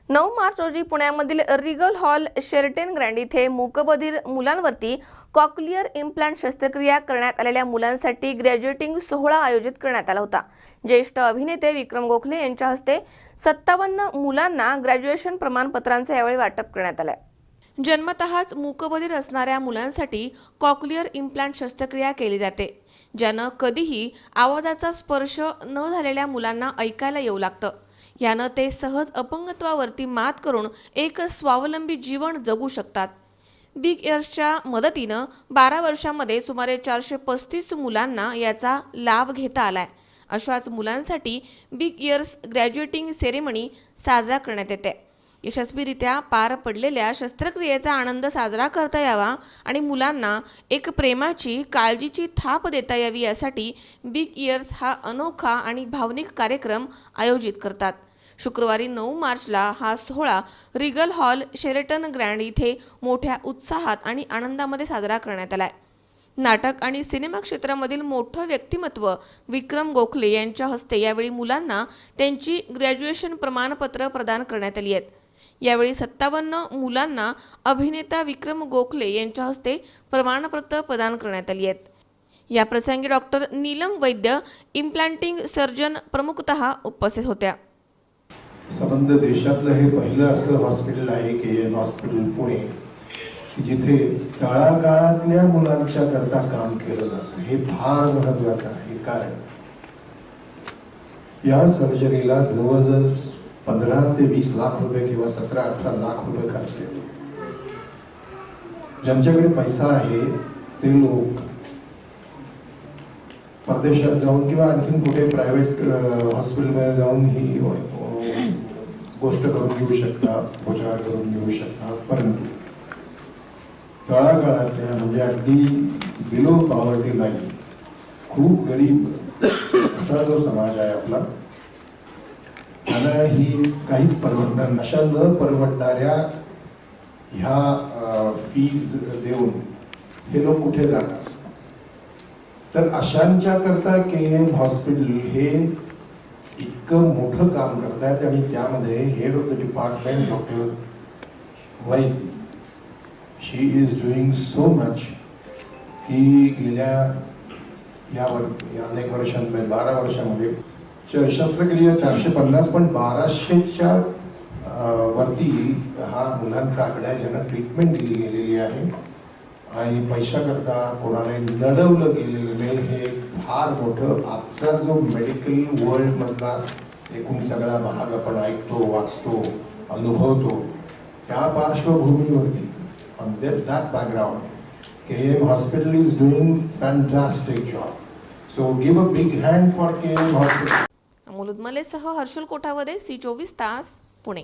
9 मार्च रोजी पुण्यामधील Regal hall Sheraton grand इथे मूकबधीर मुलांवरती कॉक्लिअर इम्प्लांट शस्त्रक्रिया करण्यात आलेल्या मुलांसाठी ग्रॅज्युएटिंग सोहळा आयोजित करण्यात आला होता। ज्येष्ठ अभिनेते विक्रम गोखले यांच्या हस्ते 57 मुलांना ग्रॅज्युएशन प्रमाणपत्रांचे यावेळी वाटप करण्यात आले। जन्मतःच मूकबधीर असणाऱ्या मुलांसाठी कॉक्लिअर इम्प्लांट शस्त्रक्रिया केली जाते, ज्यानं कधीही आवाजाचा स्पर्श न झालेल्या मुलांना ऐकायला येऊ लागतं। यानं ते सहज अपंगत्वावरती मात करून एक स्वावलंबी जीवन जगू शकतात। बिग इयर्सच्या मदतीनं 12 वर्षांमध्ये सुमारे 435 मुलांना याचा लाभ घेता आलाय। अशाच मुलांसाठी बिग इयर्स ग्रॅज्युएटिंग सेरेमनी साजरा करण्यात येते। यशस्वीरित्या पार पडलेल्या शस्त्रक्रियेचा आनंद साजरा करता यावा आणि मुलांना एक प्रेमाची काळजीची थाप देता यावी यासाठी बिग इयर्स हा अनोखा आणि भावनिक कार्यक्रम आयोजित करतात। शुक्रवारी 9 मार्चला हा सोहळा रिगल हॉल शेरटन ग्रँड इथे मोठ्या उत्साहात आणि आनंदामध्ये साजरा करण्यात आलाय। नाटक आणि सिनेमा क्षेत्रामधील मोठं व्यक्तिमत्व विक्रम गोखले यांच्या हस्ते यावेळी मुलांना त्यांची ग्रॅज्युएशन प्रमाणपत्र प्रदान करण्यात आली आहेत। यावेळी 57 मुलांना अभिनेता विक्रम गोखले यांच्या हस्ते प्रमाणपत्र प्रदान करण्यात आली आहेत। या प्रसंगी डॉक्टर नीलम वैद्य इम्प्लांटिंग सर्जन प्रमुखतः उपस्थित होत्या। संबंध देशातलं हे पहिलं असं हॉस्पिटल आहे KM हॉस्पिटल पुणे की जिथे तळागाळातल्या मुलांच्या करता काम केलं जातं। हे फार महत्त्वाचं आहे, कारण या सर्जरीला जवळजवळ 15 ते 20 लाख रुपये किंवा 17-18 लाख रुपये खर्च येतो। ज्यांच्याकडे पैसा आहे ते लोक परदेशात जाऊन किंवा आणखीन कुठे प्रायव्हेट हॉस्पिटलमध्ये जाऊन ही गोष्ट करून घेऊ शकतात, उपचार करून घेऊ शकतात। परंतु तळागाळातल्या म्हणजे अगदी बिलो पॉवर्टी लाईन, खूप गरीब असा जो समाज आहे आपला, त्याला ही काहीच परवडणार, अशा न परवडणाऱ्या ह्या फीज देऊन हे लोक कुठे जाणार? तर अशांच्या करता KM हॉस्पिटल हे इतकं मोठं काम करतायत आणि त्यामध्ये head of the department doctor Vaidya, she is doing so much की गेल्या अनेक वर्षांमध्ये 12 वर्षांमध्ये शस्त्रक्रिया 450 पण 1200च्या वरती हा मुलांचा आकडा आहे ज्यांना ट्रीटमेंट दिली गेलेली आहे आणि पैशाकरता कोणालाही लढवलं गेलेलं नाही। हे फार मोठं आजचा जो मेडिकल वर्ल्ड मधला एकूण सगळा भाग आपण ऐकतो, वाचतो, अनुभवतो, त्या पार्श्वभूमीवरती on that background KM hospital is doing fantastic job. So give a big hand for KM hospital. Amol उदमलेसह हर्षल कोठावदे, C24 तास, पुणे।